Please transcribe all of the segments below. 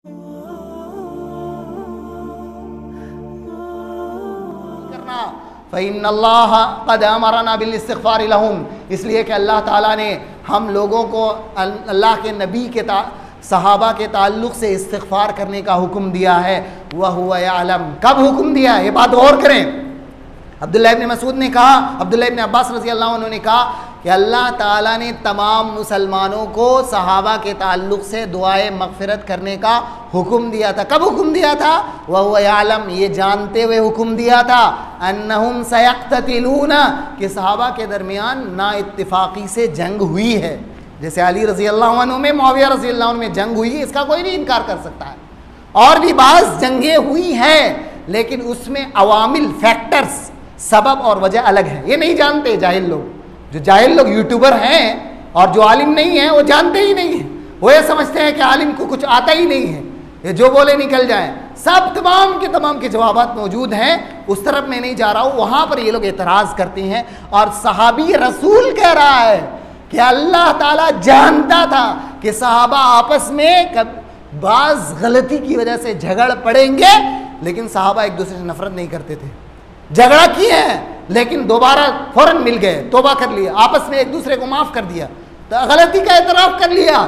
करना फ़इन्नल्लाह क़द अमरना बिल इस्तिग़फ़ार लहुम, इसलिए कि अल्लाह ताला ने हम लोगों को अल्लाह के नबी के सहाबा के ताल्लुक़ से इस्तिग़फ़ार करने का हुक्म दिया है। वह हुवा यअलम, कब हुक्म दिया है ये बात गौर करें। अब्दुल्लाह इब्न मसूद ने कहा, अब्दुल्लाह इब्न अब्बास रज़ी अल्लाह अन्हु ने कहा कि अल्लाह ताला ने तमाम मुसलमानों को सहाबा के ताल्लुक़ से दुआए मग़फ़िरत करने का हुक्म दिया था। कब हुक्म दिया था? वह हुवा यअलम, ये जानते हुए हुक्म दिया था, अन्नहुम सयक़्ततिलूना, कि सहाबा के दरमियान ना इत्तिफ़ाक़ी से जंग हुई है। जैसे अली रज़ी अल्लाह अन्हु में, मुआविया रज़ी अल्लाह अन्हु में जंग हुई है, इसका कोई नहीं इनकार कर सकता है। और भी बाज़ जंगें हुई हैं, लेकिन उसमें अवामिल, फैक्टर्स, सबब और वजह अलग है। ये नहीं जानते जाहिल लोग। जो जाहिल लोग यूट्यूबर हैं और जो आलिम नहीं है वो जानते ही नहीं है। वो ये समझते हैं कि आलिम को कुछ आता ही नहीं है, ये जो बोले निकल जाए। सब तमाम के जवाबात मौजूद हैं, उस तरफ मैं नहीं जा रहा हूँ। वहाँ पर ये लोग एतराज़ करते हैं और सहाबी रसूल कह रहा है कि अल्लाह ताला जानता था कि सहाबा आपस में बाज़ गलती की वजह से झगड़ पड़ेंगे, लेकिन सहाबा एक दूसरे से नफरत नहीं करते थे। झगड़ा किए हैं लेकिन दोबारा फौरन मिल गए, तौबा कर लिया, आपस में एक दूसरे को माफ़ कर दिया, तो गलती का एतराफ़ कर लिया।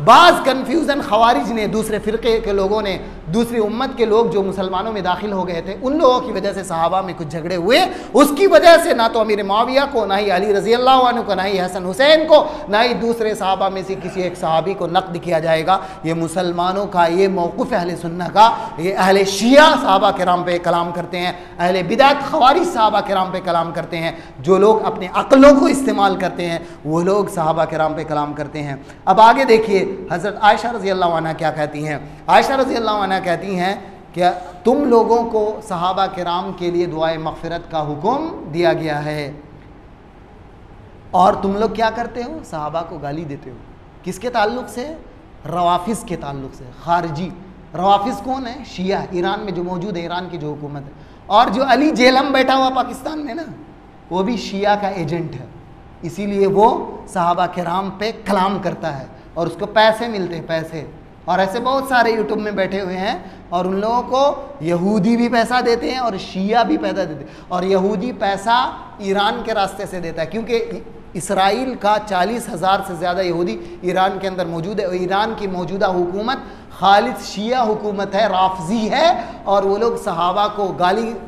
बाज़ कन्फ्यूज़न ख़वारिज ने, दूसरे फ़िरक़े के लोगों ने, दूसरी उम्मत के लोग जो मुसलमानों में दाखिल हो गए थे, उन लोगों की वजह से सहाबा में कुछ झगड़े हुए। उसकी वजह से ना तो अमीर मुआविया को, ना ही अली रज़ी अल्लाह अन्हु को, ना ही हसन हुसैन को, ना ही दूसरे सहाबा में से किसी एक सहाबी को नक़्द किया जाएगा। ये मुसलमानों का ये मौक़िफ़ अहले सुन्नह का। ये अहले शिया सहाबा किराम पे कलाम करते हैं, अहले बिदअत ख़वारिज सहाबा किराम पे कलाम करते हैं। जो लोग अपने अक़लों को इस्तेमाल करते हैं वो लोग सहाबा किराम पे कलाम करते हैं। अब आगे देखिए हज़रत आयशा रज़ी अल्लाह अन्हा क्या कहती हैं। आयशा रज़ी अल्लाह अन्हा कहती हैं कि तुम लोगों को सहाबा किराम के लिए दुआए मग़फ़िरत का हुक्म दिया गया है और तुम लोग क्या करते हो? सहाबा को गाली देते हो। किसके ताल्लुक़ से? रवाफ़िज़ के ताल्लुक़ से। ख़ारिजी रवाफ़िज़ कौन है? शिया, ईरान में जो मौजूद है, ईरान की जो हुकूमत है। और जो अली जेलम बैठा हुआ पाकिस्तान में ना, वो भी शिया का एजेंट है, इसीलिए वो सहाबा किराम पे कलाम करता है और उसको पैसे मिलते हैं, पैसे। और ऐसे बहुत सारे यूट्यूब में बैठे हुए हैं और उन लोगों को यहूदी भी पैसा देते हैं और शिया भी पैसा देते हैं। और यहूदी पैसा ईरान के रास्ते से देता है, क्योंकि इसराइल का 40,000 से ज़्यादा यहूदी ईरान के अंदर मौजूद है और ईरान की मौजूदा हुकूमत खालिद शिया हुकूमत है, राफ़ज़ी है। और वो लोग सहाबा को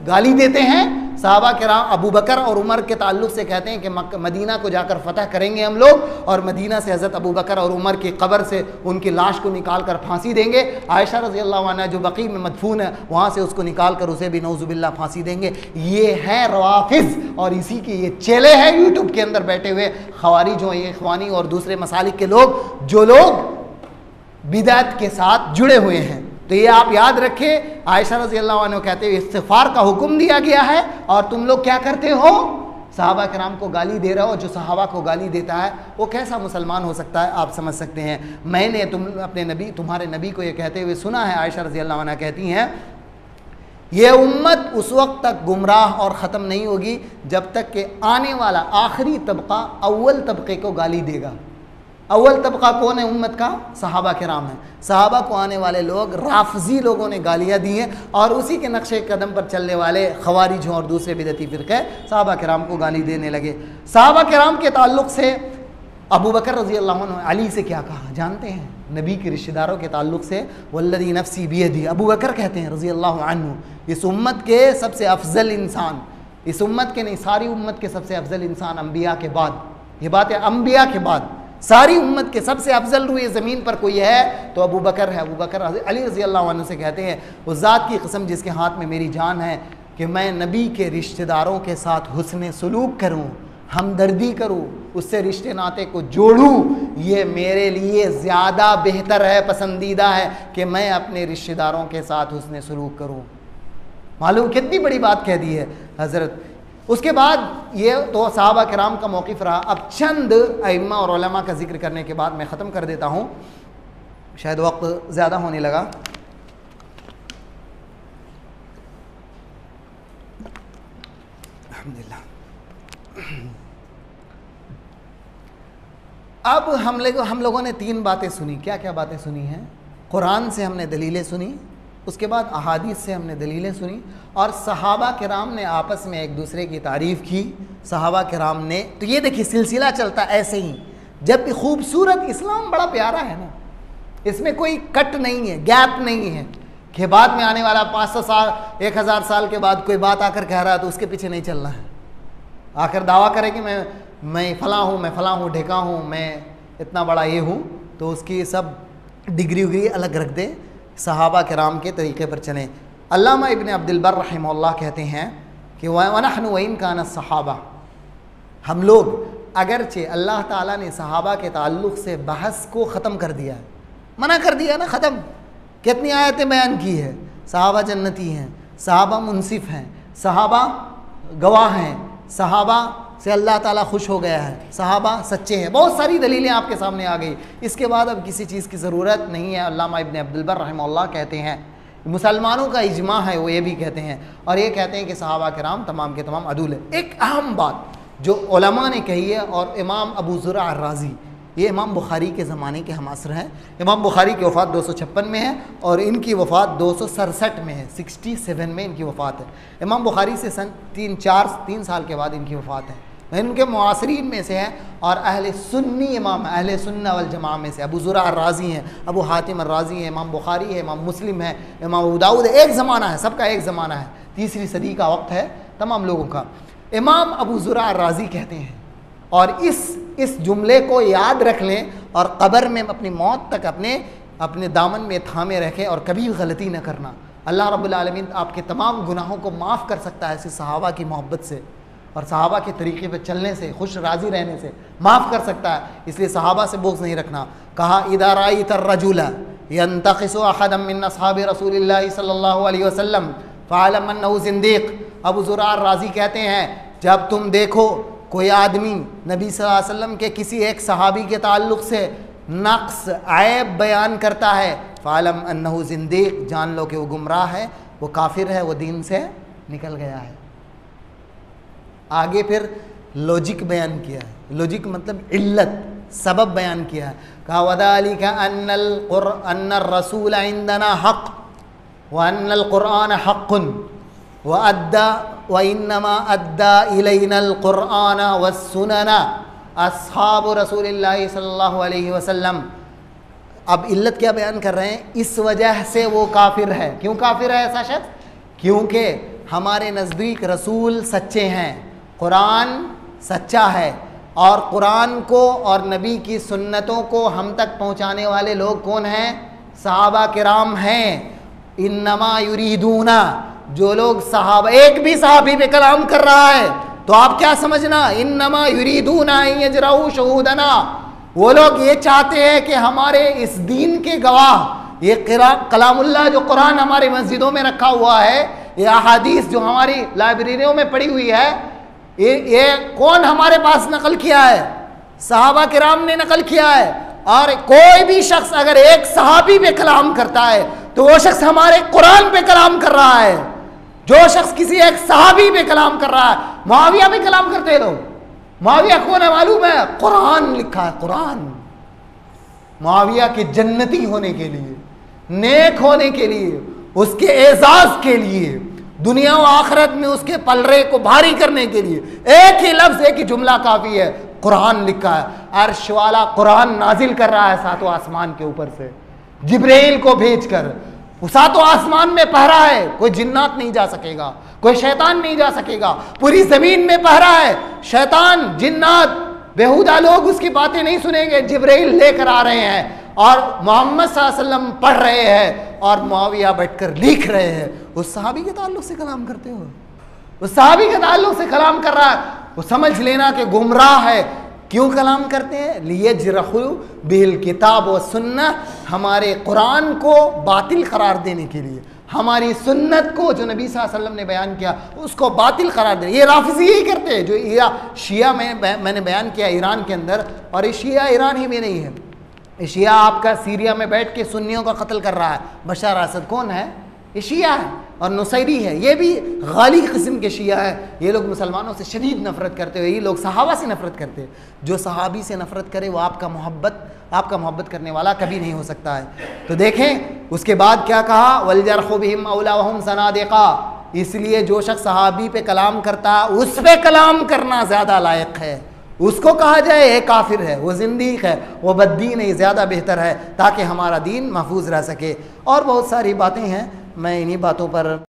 गाली देते हैं। सहाबा किराम अबू बकर और उमर के ताल्लुक़ से कहते हैं कि मदीना को जाकर फ़तह करेंगे हम लोग और मदीना से हज़रत अबू बकर और उमर की कब्र से उनकी लाश को निकाल कर फांसी देंगे। आयशा रज़ी अल्लाह अन्हा जो बक़ी में मदफून है वहाँ से उसको निकाल कर उसे भी नऊज़ुबिल्लाह फांसी देंगे। ये है रवाफ़िज़ और इसी के ये चेले हैं यूट्यूब के अंदर बैठे हुए ख़वारिज हों, ये इख़वानी और दूसरे मसालिक के लोग, जो लोग बिदअत के साथ जुड़े हुए हैं। तो ये आप याद रखें, आयशा रज़ी अल्लाह अन्हा कहते हैं इस्तिग़फ़ार का हुक्म दिया गया है और तुम लोग क्या करते हो? सहाबा किराम को गाली दे रहे हो। जो सहाबा को गाली देता है वो कैसा मुसलमान हो सकता है, आप समझ सकते हैं। मैंने तुम्हारे नबी को ये कहते हुए सुना है। आयशा रज़ी अल्लाह अन्हा कहती हैं ये उम्मत उस वक्त तक गुमराह और ख़त्म नहीं होगी जब तक कि आने वाला आखिरी तबका अव्वल तबके को गाली देगा। अव्वल तबका कौन है उम्मत का? सहाबा किराम है। सहाबा को आने वाले लोग राफ़ज़ी लोगों ने गालियाँ दी हैं और उसी के नक्शे कदम पर चलने वाले ख़वारिज और दूसरे बिदअती फ़िरक़े सहाबा किराम को गाली देने लगे। सहाबा किराम के ताल्लुक़ से अबू बकर रज़ी अल्लाह अन्हु अली से क्या कहा जानते हैं? नबी के रिश्तेदारों के ताल्लुक़ से वल्लज़ी नफ़्सी बियदी, अबू बकर कहते हैं रज़ी अल्लाह अन्हु, इस उम्मत के सबसे अफजल इंसान, इस उम्मत के नहीं सारी उम्मत के सबसे अफजल इंसान अम्बिया के बाद, ये बात है अम्बिया के बाद सारी उम्मत के सबसे अफजल रूए ज़मीन पर कोई है तो अबू बकर है। अबू बकर अली रज़ी अल्लाह अन्हु से कहते हैं उस ज़ात की कसम जिसके हाथ में मेरी जान है कि मैं नबी के रिश्तेदारों के साथ हुस्न सलूक करूँ, हमदर्दी करूँ, उससे रिश्ते नाते को जोड़ूँ, ये मेरे लिए ज़्यादा बेहतर है, पसंदीदा है कि मैं अपने रिश्तेदारों के साथ हुस्न सलूक करूँ। मालूम कितनी बड़ी बात कह दी है हज़रत। उसके बाद ये तो सहाबा किराम का मौक़िफ़ रहा। अब चंद अइम्मा और उलमा का ज़िक्र करने के बाद मैं ख़त्म कर देता हूँ, शायद वक्त ज़्यादा होने लगा। अल्हम्दुलिल्लाह। अब हम लोगों ने 3 बातें सुनी। क्या क्या बातें सुनी हैं? कुरान से हमने दलीलें सुनी, उसके बाद अहादीस से हमने दलीलें सुनी, और सहाबा किराम ने आपस में एक दूसरे की तारीफ़ की। सहाबा किराम ने, तो ये देखिए सिलसिला चलता ऐसे ही। जब भी खूबसूरत, इस्लाम बड़ा प्यारा है ना, इसमें कोई कट नहीं है, गैप नहीं है कि बाद में आने वाला 500 साल 1000 साल के बाद कोई बात आकर कह रहा है तो उसके पीछे नहीं चलना है। आकर दावा करे कि मैं फ़लाँ हूँ, मैं फ़लाँ हूँ, ढेका हूँ, मैं इतना बड़ा ये हूँ, तो उसकी सब डिग्री उग्री अलग रख दे, सहाबा किराम के तरीक़े पर चलें। अल्लामा इब्न अब्दुल बर रहमहुल्लाह कहते हैं कि वनहनु वइन कान सहाबा, हम लोग अगरचे अल्लाह ताला ने सहाबा के ताल्लुक़ से बहस को ख़त्म कर दिया है, मना कर दिया ना, ख़त्म। कितनी आयतें बयान की है, सहाबा जन्नती हैं, सहाबा मुनसिफ़ हैं, सहाबा गवाह हैं, सहाबा से अल्लाह ताला खुश हो गया है, सहाबा सच्चे हैं। बहुत सारी दलीलें आपके सामने आ गई। इसके बाद अब किसी चीज़ की ज़रूरत नहीं है। अल्लामा इब्न अब्दुल बर रहमहुल्लाह कहते हैं, मुसलमानों का इजमा है, वो ये भी कहते हैं, और ये कहते हैं कि सहाबा किराम तमाम के तमाम अदूल है। एक अहम बात जो उलमा ने कही है, और इमाम अबू ज़ुरा अर्राज़ी, ये इमाम बुखारी के ज़माने के हम असर हैं। इमाम बुखारी की वफ़ात 256 में है और इनकी वफ़ात 267 में है, 67 में इनकी वफ़ात है। इमाम बुखारी से सन 3 साल के बाद इनकी वफ़ात है। इनके मुआसरीन में से हैं और अहले सुन्नी इमाम, अहले सुन्ना वल जमा में से अबू ज़ुरा अर्राज़ी हैं, अबू हातिम अर्राज़ी हैं, इमाम बुखारी है, इमाम मुस्लिम है, इमाम अबू दाऊद है। एक ज़माना है, सबका एक ज़माना है, 3री सदी का वक्त है तमाम लोगों का। इमाम अबू ज़ुरा अर्राज़ी कहते हैं, और इस जुमले को याद रख लें और क़ब्र में अपनी मौत तक अपने दामन में थामे रखें और कभी गलती न करना। अल्लाह रब्बुल आलमीन आपके तमाम गुनाहों को माफ़ कर सकता है ऐसे सहाबा की मोहब्बत से और सहाबा के तरीक़े पर चलने से, खुश राज़ी रहने से माफ़ कर सकता है। इसलिए सहाबा से बोझ नहीं रखना। कहा इदा राइत अर्रजुला यंतक़िसु अहदम मिन अस्हाबि रसूलिल्लाहि सल्लल्लाहु अलैहि वसल्लम फ़अलम अन्नहु ज़िंदीक़। अबू ज़ुरा अर्राज़ी कहते हैं, जब तुम देखो कोई आदमी नबी सल्लल्लाहु अलैहि वसल्लम के किसी एक सहाबी के ताल्लुक़ से नक्स ऐब बयान करता है, फ़अलम अन्नहु ज़िंदीक़, जान लो कि वो गुमराह है, वो काफिर है, वो दीन से निकल गया है। आगे फिर लॉजिक बयान किया है, लॉजिक मतलब इल्लत, सबब बयान किया है। कहा वदालिका अन्नर रसूल इंदना हक़ व अन्नल कुरान हक़्क़ुन व अद्दा व इन्नमा अद्दा इलैनल कुरान व सुनना अस्हाबु रसूलिल्लाहि सल्लल्लाहु अलैहि वसल्लम। अब इल्लत क्या बयान कर रहे हैं, इस वजह से वो काफिर है। क्यों काफिर है ऐसा शख्स? क्योंकि हमारे नज़दीक रसूल सच्चे हैं, कुरान सच्चा है, और कुरान को और नबी की सुन्नतों को हम तक पहुँचाने वाले लोग कौन हैं? सहाबा किराम हैं। इन्नमा युरीदूना, जो लोग सहाबा, एक भी सहाबी पे कलाम कर रहा है तो आप क्या समझना, इन्नमा युरीदूना यजराऊ शहूदना, वो लोग ये चाहते हैं कि हमारे इस दीन के गवाह, ये कलामुल्लाह जो कुरान हमारे मस्जिदों में रखा हुआ है, ये अहादीस जो हमारी लाइब्रेरियों में पड़ी हुई है, ये कौन हमारे पास नकल किया है? सहाबा किराम ने नकल किया है। और कोई भी शख्स अगर एक सहाबी पे कलाम करता है तो वो शख्स हमारे कुरान पे कलाम कर रहा है। जो शख्स किसी एक सहाबी पे कलाम कर रहा है, मुआविया पे कलाम करते हैं लोग। मुआविया कौन है मालूम है? कुरान लिखा है, कुरान। मुआविया के जन्नती होने के लिए, नेक होने के लिए, उसके एजाज के लिए, दुनिया और आखिरत में उसके पलरे को भारी करने के लिए एक ही लफ्ज, एक ही जुमला काफी है, कुरान लिखा है। अर्श वाला कुरान नाजिल कर रहा है सातों आसमान के ऊपर से, जिब्राइल को भेजकर। वो सातों आसमान में पहरा है, कोई जिन्नात नहीं जा सकेगा, कोई शैतान नहीं जा सकेगा। पूरी जमीन में पहरा है, शैतान जिन्नात बेहुदा लोग उसकी बातें नहीं सुनेंगे। जिब्राइल लेकर आ रहे हैं और मोहम्मद सल्लल्लाहु अलैहि वसल्लम पढ़ रहे हैं और मुआविया बैठकर लिख रहे हैं। उस सहाबी के ताल्लुक से कलाम करते हो, उस सहाबी के ताल्लुक से कलाम कर रहा है, वो समझ लेना कि गुमराह है। क्यों कलाम करते हैं? लियजरहु बिल किताब व सुन्नह, हमारे कुरान को बातिल करार देने के लिए, हमारी सुन्नत को जो नबी सल्लल्लाहु अलैहि वसल्लम ने बयान किया उसको बातिल करार दे। ये राफिज़ी यही करते हैं, जो शिया में मैंने बयान किया ईरान के अंदर, और ये शिया ईरान ही में नहीं है, शिया आपका सीरिया में बैठ के सुन्नियों का कत्ल कर रहा है। बशर असद कौन है? ये शिया है और नुसैरी है, ये भी गाली किस्म के शिया है। ये लोग मुसलमानों से शदीद नफ़रत करते हुए, ये लोग सहाबा से नफ़रत करते हैं। जो सहाबी से नफ़रत करे वो आपका मोहब्बत आपका मोहब्बत करने वाला कभी नहीं हो सकता है। तो देखें उसके बाद क्या कहा, वलजरखु बिहिम औला वहुम सनादिका, इसलिए जो शख्स सहाबी पे कलाम करता है उस पे कलाम करना ज़्यादा लायक है। उसको कहा जाए ये काफिर है, वो जिंदीक है, वो बद्दीन है, ज़्यादा बेहतर है, ताकि हमारा दीन महफूज रह सके। और बहुत सारी बातें हैं, मैं इन्हीं बातों पर